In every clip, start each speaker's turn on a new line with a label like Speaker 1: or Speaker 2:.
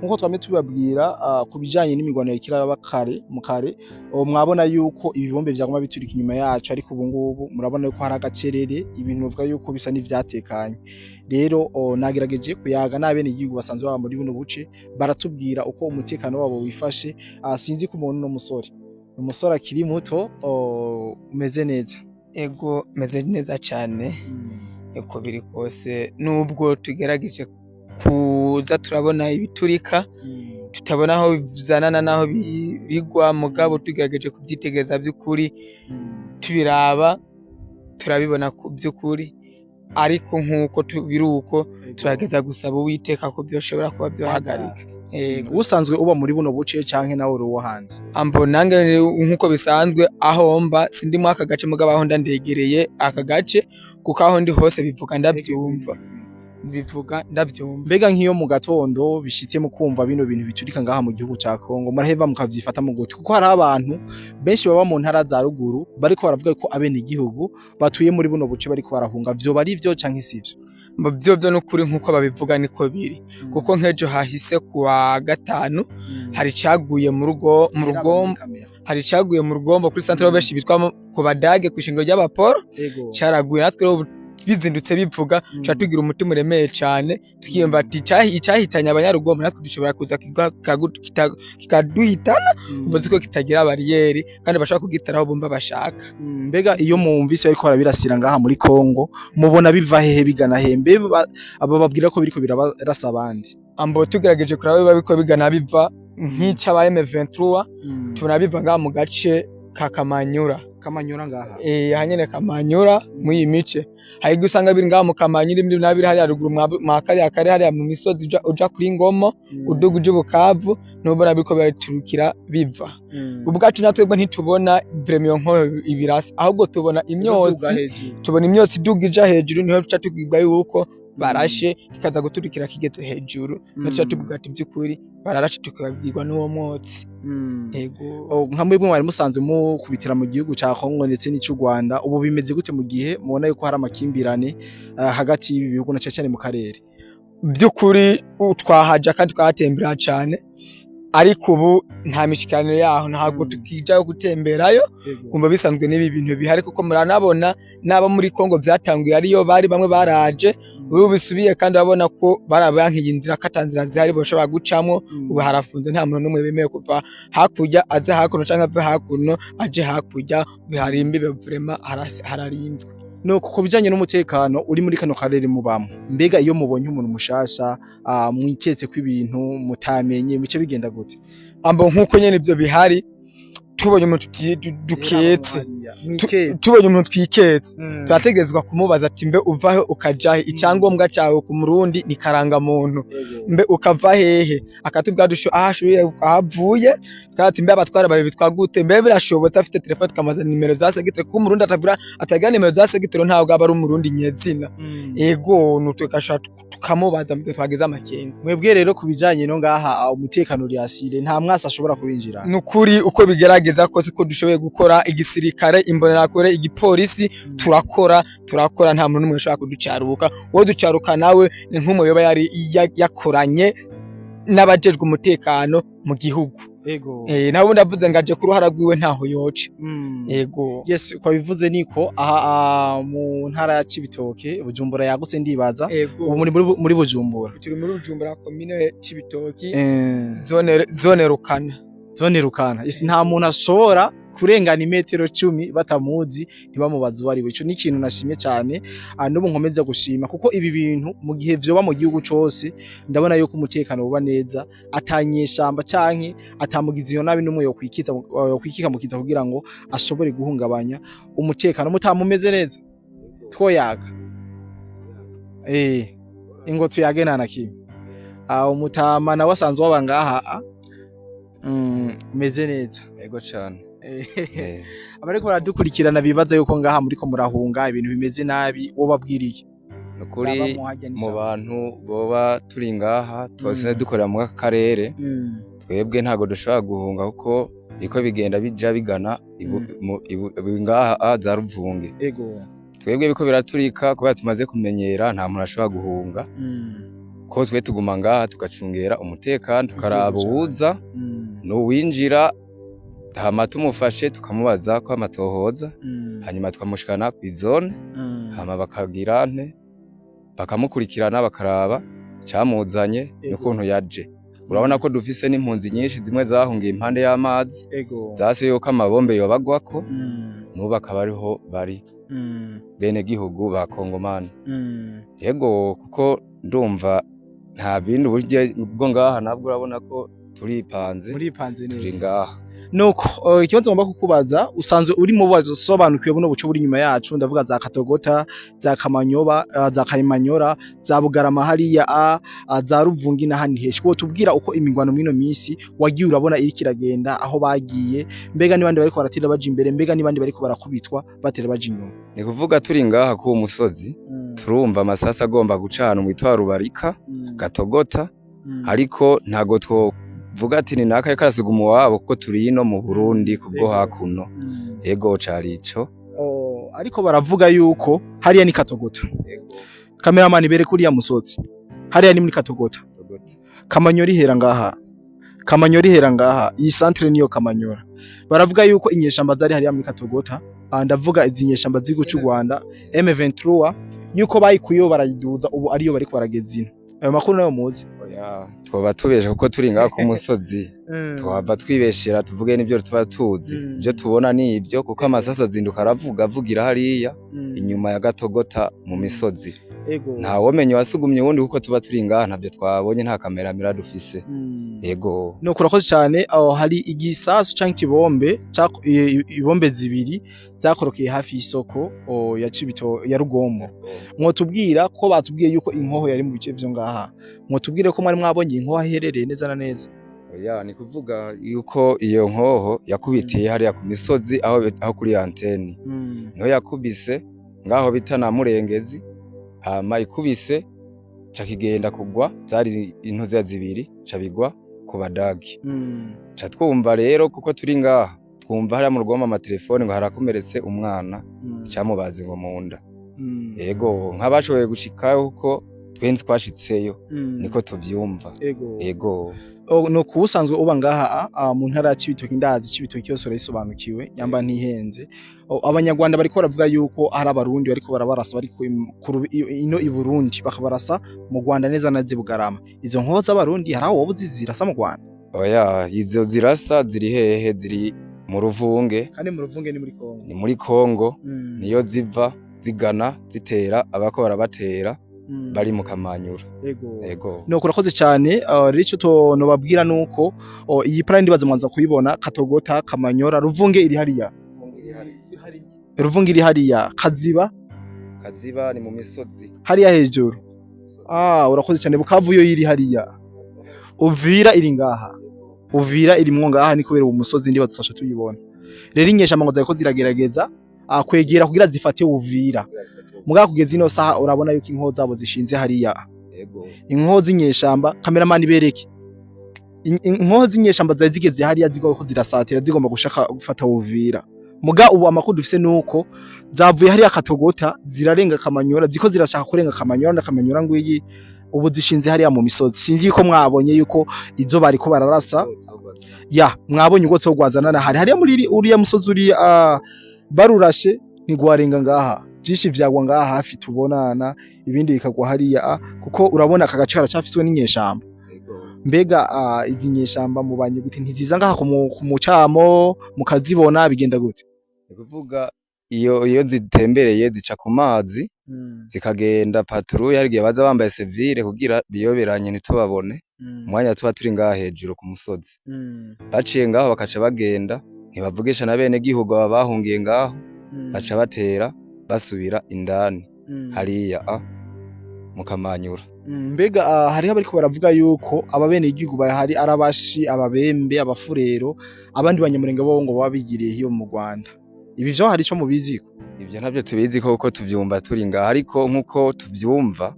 Speaker 1: nkuko twame tubabwira kubijanye n'imigwano yakiraba kare mu kare mwabona yuko ibibombe vyaguma biturika inyuma yacu ariko ubu ngubu murabona yuko hari agacerere ibintu bivuga yuko bisa n'ivyatekanye rero nagerageje kuyaga n'abene igihugu basanzwe baba muri buno buce baratubwira uko umutekano wabo wifashe sinzi ko umuntu no umusore akiri muto umeze neza.
Speaker 2: Ego meze neza cyane uko biri kose nubwo tugerageje kuza turabona ibiturika tutabona aho bizanana naho bigwa mugabo tugerageje kubyitegeza by'ukuri tubiraba turabibona ku by'ukuri ariko nkuko biruko turageza gusaba Uwiteka ko byoshobora kuba byohagarika.
Speaker 1: Usanzwe uba muri buno buce canke nawe uri wahandi?
Speaker 2: Ambo nange nkuko bisanzwe aho mba sindi mu aka gace mugabo aho ndandegereye aka gace kuko aho ndi hose bivuga ndabyumva. Mbega nk'iyo mu gatondo bishitse mu kumva bino bintu biturika ngaha mu gihugu ca Kongo muraheva mukavyifata mu gute kuko hari abantu benshi baba mu ntara za ruguru bariko baravuga ko abene igihugu batuye muri buno buce bariko barahunga vyo bari vyo canke sivyo? Byo n'ukuri nkuko babivuga niko biri kuko nkejo hahise kuwa gatanu hari caguye mu rugombo hari caguye mu rugombo kuri centre beshi bitwa ku badage kwishingiro ry'abaporo caraguye natwe bizindutse bivuga cha tugira umutima uremeye cyane tukiyumva ati cyahitanya abanyarugombo natwe dushobora kuza kikaduhitana uvuze ko kitagira bariyeri kandi bashaka kugitaraho bumva bashaka.
Speaker 1: Mbega iyo mumvise ariko barabirasira ngaha muri Kongo mubona biva hehe bigana hembe aba babwira ko biriko birarasa abandi?
Speaker 2: Ambo tugerageje kuraba biko bigana biva nk'ica ba M23 tubona biva ngaha mu gace ka Kamanyura
Speaker 1: ngaha
Speaker 2: hanyene Kamanyura mu yimice hari gusanga biri ngaha mu Kamanyura ibindi nabiri hari ruguru makari akari hari mu misozi uja kuri Ngomo uduguje Bukavu nubona biko baraturukira biva ubwacu natwebwe ntitubona vremiyo nko ibirasi ahubwo tubona imyotsi dugija hejuru niho tuca tugibwa yuko barashe kikaza guturikira kigeze hejuru natwe tuvuga ati by'ukuri bararashe tukabwirwa n'uwo mwotsi.
Speaker 1: Ego nka mwebwe mwari musanzwe mu kubitira mu gihugu ca Kongo ndetse n'ic'u Rwanda ubu bimeze gute mu gihe mubona yuko hari amakimbirane hagati y'ibi bihugu na cyane mu karere?
Speaker 2: By'ukuri twahaja kandi twahatembera cyane ariko ubu nta mishikano yaho ntabwo tukija gutemberayo kumva bisanzwe n'ibi bintu bihari kuko muranabona naba muri Kongo byatanguye ariyo bari bamwe baraje ubu bisubiye kandi babona ko barabankiye inzira katanzira zihari boshobora gucamo ubu harafunze nta muntu numwe bemeye kuva hakurya aza hakuno canke ave hakuno aje hakurya bihari imbibe vraiment hararinzwe.
Speaker 1: No kuko bijanye n'umutekano uri muri kano karere mubamo mbega iyo mubonye umuntu mushasha mwiketse ko ibintu mutamenye bice bigenda gute?
Speaker 2: Ambo nkuko nyene ivyo bihari tubonye umuntu duketse tubonye umuntu twiketse turategezwa kumubaza ati mbe uvahe ukajahe icyangombwa cyawe ku murundi ni karanga muntu mbe ukava hehe akatubwa dusho ahashuye ahavuye kandi mbe abatwara babe bitwa gute mbe birashobotse afite telefone tukamaza nimero za segitero ku murundi atagira nimero za segitero ntabwo aba ari umurundi nyezina ego nutwekasha tukamubaza mbe twageze amakenga.
Speaker 1: Mwebwe rero kubijanye no ngaha umutekano uri asire nta mwasa ashobora kubinjira
Speaker 2: nukuri uko bigerageza kose ko dushoboye gukora igisirikare imbonerakure igipolisi turakora nta muntu numwe ushaka kuducaruka wo ducaruka nawe ni nk'umuyoba yari yakoranye n'abajejwe umutekano mu gihugu.
Speaker 1: Ego
Speaker 2: nawe ndavuze ngaje ku ruhara rwiwe ntaho yoce. Ego
Speaker 1: yes kwa bivuze niko aha mu ntara ya Cibitoke Bujumbura yagutse ndibaza ubu muri Bujumbura
Speaker 2: turi muri Bujumbura commune Cibitoke zone Rukana
Speaker 1: isi nta muntu ashobora kurengana imetero 10 batamuzi ntibamubaza uwari we. Ico ni ikintu nashimye cyane n'ubu nkomeza gushima kuko ibi bintu mu gihe vyoba mu gihugu cose ndabona yuko umutekano uba neza atanyeshamba canke atamugize iyo nabi numwe yo kwikika mukiza kugira ngo ashobore guhungabanya umutekano mutamumeze neza twoyaga ingo tuyagena na kimwe umutama na wasanzwe wabangaha meze neza.
Speaker 3: Ego cyane
Speaker 1: abariko baradukurikirana bibaza yuko ngaha muri ko murahunga ibintu bimeze nabi wo babwiriye
Speaker 3: nukuri mu bantu boba turi ngaha twose dukorera mu karere twebwe ntago dushobora guhunga kuko iko bigenda bija bigana ngaha za Ruvunge.
Speaker 1: Ego
Speaker 3: twebwe biko biraturika kubera tumaze kumenyera nta muntu ashobora guhunga ko twe tuguma ngaha tugacungera umutekano tukaraba uwuza n'uwinjira hama tumufashe tukamubaza ko amatohoza hanyuma tukamushikana kw'izone hama bakagira nte bakamukurikirana bakaraba cyamuzanye n'ukuntu yaje. Urabona ko dufise n'impunzi nyinshi zimwe zahungiye impande y'amazi zase yuko amabombe yobagwako nubu akaba ariho bari bene gihugu ba Kongomani. Yego kuko ndumva nta bindi buryo bwo ngaha nabwo urabona ko turipanze turi ngaha.
Speaker 2: Nuko ikibazo ngomba kukubaza usanzwe uri mu basobanukiwe buno buco buri nyuma yacu ndavuga za Katogota za Kamanyoba za Kayimanyora za Bugarama hariya za Ruvungi na hani heshi ko tubwira uko imingwano mwino misi wagiye urabona iri kiragenda aho bagiye mbega ni bandi bariko baratira baje imbere mbega ni bandi bariko barakubitwa batera baje inyuma.
Speaker 3: Ni kuvuga turi ngaha ku musozi turumva amasasa agomba gucana mu itwa Rubarika Gatogota ariko ntago vuga ati ni naka karasiga umuwabo kuko turi ino mu Burundi kubwo hakuno. Yego carico
Speaker 2: ariko baravuga yuko hariya ni Katogota. Cameraman bere kuri ya musozi hariya ni muri Katogota. Kamanyori hera ngaha iyi centre niyo Kamanyora. Baravuga yuko inyeshamba zari hariya muri Katogota ndavuga izi nyeshamba z'igihugu cy'u Rwanda M23 yuko bayikuyo barayiduza ubu ariyo bariko baragezina. Ayo makuru nayo muzi.
Speaker 3: Twoba tubeshe kuko turi ngaha ku musozi twaba twibeshera tuvuge n'ibyo tuba tuzi byo tubona ni ibyo kuko amasasa zinduka avugira hariya inyuma ya Gatogota mu misozi. Nta womenye wasugumye wundi kuko tuba turi ngaha ntabyo twabonye nta kamera dufise. Yego
Speaker 2: no kurakoze cyane aho hari igisasu canke ibombe zibiri zakorokeye hafi y'isoko ya Cibito ya Rugombo. Mwotubwira ko batubwiye yuko inkoho yari mu bice byo ngaha mwotubwire ko mwari mwabonye inkoho iherereye neza na neza.
Speaker 3: Ni kuvuga yuko iyo nkoho yakubitiye hariya ku misozi aho kuri anteni niho yakubise ngaho bita na Murengezi hama ikubise cakigenda kugwa zari intozi zibiri cabigwa ku badagi. Twumva rero kuko turi ngaha twumva hariya mu Rugombo amatelefone ngo harakomeretse umwana cyamubaze ngo munda. Yego nk'abashoboye gushikayo kuko twenzi twashitseyo niko tuvyumva. Yego
Speaker 2: no kubusanzwe uba ngaha mu ntara y'Ibitoki ndazi Cibitoki yose urayisobanukiwe nyamba ntihenze. Abanyarwanda bariko baravuga yuko hari abarundi bariko barabarasa bariko ino i Burundi bakabarasa mu Rwanda neza na Bugarama. Izo nkoho z'abarundi hari aho wowe zirasa mu Rwanda?
Speaker 3: Izo zirasa ziri hehe ziri mu Ruvunge.
Speaker 2: Kandi mu Ruvunge ni muri Kongo.
Speaker 3: Ni muri Kongo niyo ziva zigana zitera abako barabatera bari mu Kamanyura.
Speaker 2: Yego no kurakoze cyane rico to no babwira nuko iyi plan ndibaza mwanza kuyibona Katogota Kamanyora Ruvunge iri hariya. Ruvunge iri hariya Kaziba
Speaker 3: ni mu misozi
Speaker 2: hariya hejuru. Urakoze cyane Bukavu yo iri hariya. Uvira iri ngaha. Uvira iri mu ngaha ni kubera umusozi ndibaza twasha tuyibona. Rero inyeshamba ngo zako ziragerageza kwegera kugira zifate Uvira. Muga kugeza ino saha urabona yuko inkoho zabo zishinze hariya. Inkoho z'inyeshamba cameraman bereke. Inkoho z'inyeshamba zari zigeze hariya zigomba ko zirasatira zigomba gushaka gufata Uvira. Muga ubu amakuru dufise nuko zavuye hariya Katogota zirarenga Kamanyora ziko zirashaka kurenga Kamanyora na Kamanyora ngwiyi ubu zishinze hariya mu misozi. Sinzi yuko mwabonye yuko izo bariko bararasa. Mwabonye uko cyo gwazana hariya muri uriya musozi uri barurashe ntigwarenga ngaha. Byinshi vyagwa ngaha hafi tubonana ibindi bikagwa hariya kuko urabona aka gace karacafiswe n'inyeshamba. Mbega izi nyeshamba mubanye gute ntiziza ngaha ku mucamo mukazibona bigenda gute?
Speaker 3: Kuvuga iyo zitembereye zica ku mazi zikagenda patrouille hari gihe baza bambaye civile kugira biyoberanye ntitubabone umwanya tuba turi ngaha hejuru ku musozi. Baciye ngaho bakaca bagenda ntibavugisha na bene gihugu bahungiye ngaho baca batera basubira indani hariya mu Kamanyura.
Speaker 2: Mbega hariho bariko baravuga yuko ababene igihugu bahari arabashi ababembe abafurero abandi banyamurenge bo ngo babigiriye hiyo mu Rwanda. Ibi byo hari cyo mubiziko?
Speaker 3: Ibyo ntabyo tubizi kuko tuvyumva turi ngaha ariko nkuko tuvyumva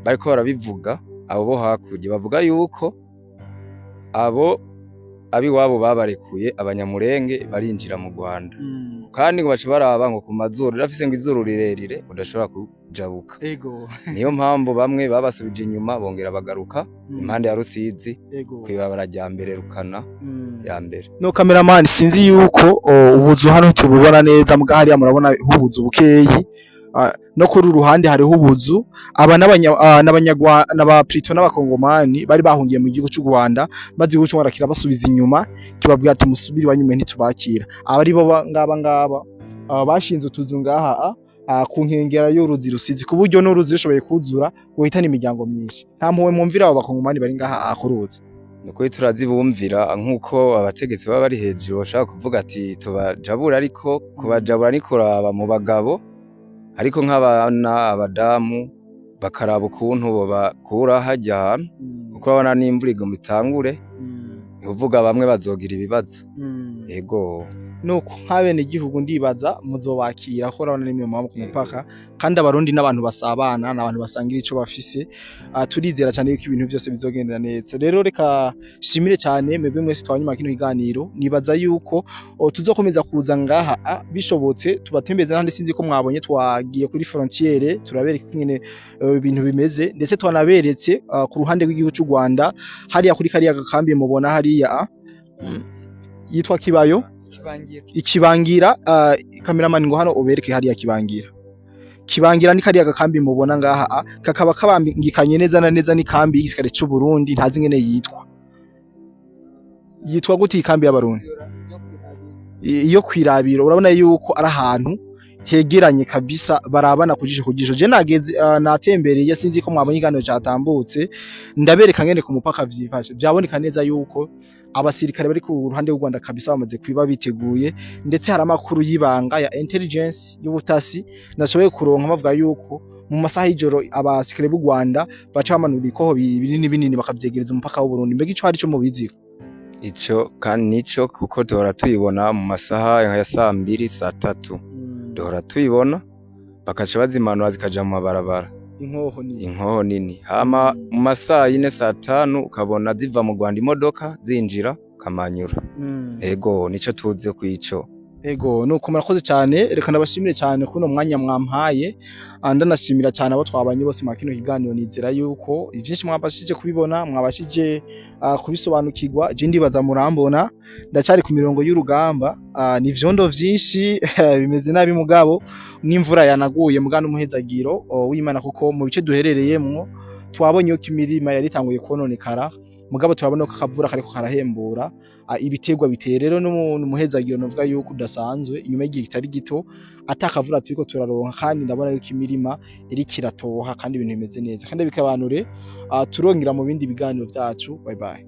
Speaker 3: bariko barabivuga abo bo hakurya bavuga yuko abo abiwabo babarekuye abanyamurenge barinjira mu Rwanda kandi ngo baca baraba ngo ku mazuru rafise ngo izuru rirerire udashobora kujabuka niyo mpamvu bamwe babasubije inyuma bongera bagaruka impande ya Rusizi kwibabara rya mbere Rukana ya mbere.
Speaker 2: No cameraman sinzi yuko ubuzu hano tububona neza mbwa hariya murabona hubuzu bukeyi no kuri uruhande hariho ubuzu aba n'abanyarwanda n'abakongomani bari bahungiye mu gihugu cy'u Rwanda maze igihugu cy'u Rwanda kirabasubiza inyuma kibabwira ati musubiri wanyume ntitubakira abari bo ngaba bashinze utuzu ngaha ku nkengera y'uruzi Rusizi ku buryo n'uruzi rushoboye kuzura guhitana imiryango myinshi nta mpuwe mwumvira abo bakongomani bari ngaha akuruzi
Speaker 3: nuko turazibumvira nkuko abategetsi baba bari hejuru bashaka kuvuga ati tubajabura ariko kubajabura ni kuraba mu bagabo ariko nk'abana abadamu bakaraba ukuntu bo bakura hajya kuko babona n'imvura igomba itangure uvuga bamwe bazogira ibibazo yego
Speaker 2: nuko nk'abene igihugu ndibaza muzobakira ko urabona nimwe mu mupaka kandi abarundi n'abantu basabana n'abantu basangira ico bafise turizera cyane yuko ibintu byose bizogenda neza rero reka shimire cyane mwebwe mwese twanyuma kino kiganiro nibaza yuko tuzokomeza kuza ngaha bishobotse tubatembeza kandi sinzi ko mwabonye twagiye kuri frontiere turabereka ingene ibintu bimeze ndetse twanaberetse ku ruhande rw'igihugu cy'u Rwanda hariya kuri kariya gakambi mubona hariya yitwa Kibayo Ikibangira cameraman ngo hano ubereke hariya Kibangira ni kariya gakambi mubona ngaha kakaba kabambikanye neza na neza ni kambi y'igisirikare cy'u Burundi ntazi ngene yitwa gute ikambi y'abarundi iyo kwirabiro urabona yuko ari ahantu hegeranye kabisa barabana kujisho je nageze natembereye sinzi ko mwabonye igano cyatambutse ndabereka ngene ku mupaka vyifashe byaboneka neza yuko abasirikare bari ku ruhande rw'u Rwanda kabisa bamaze kwiba biteguye ndetse hari amakuru y'ibanga ya intelligence y'ubutasi nashoboye kuronka bavuga yuko mu masaha y'ijoro abasirikare b'u Rwanda baca bamanura ikoho binini bakavyegereza umupaka w'u Burundi mbega ico hari cyo mubiziko
Speaker 3: ico kandi nico kuko duhora tuyibona mu masaha ya 2:00 3:00 duhora tuyibona bakaca bazimanura zikaja mu mabarabara inkoho nini hama mu masaha 4 5 ukabona ziva mu Rwanda imodoka zinjira kamanyura ego nico tuzi kwico
Speaker 2: ego nuko murakoze cyane reka nabashimire cyane kuno mwanya mwampaye ndanashimira cyane abo twabanye bose makino kiganiro nizera yuko ivyinshi mwabashije kubibona mwabashije kubisobanukirwa je ndibaza murambona ndacari ku mirongo y'urugamba ni vyondo vyinshi bimeze nabi mugabo n'imvura yanaguye mugana umuhezagiro w'Imana kuko mu bice duherereyemwo twabonye ko imirima yari tanguye kononekara mugabo turabona ko akavura kariko karahembura ibitegwa biteye rero n'umuhezagiro novuga yuko udasanzwe inyuma y'igihe kitari gito atakavura turiko turaronka kandi ndabona yuko imirima iri kiratoha kandi ibintu bimeze neza kandi bikabanure turongera mu bindi biganiro vyacu bye bye.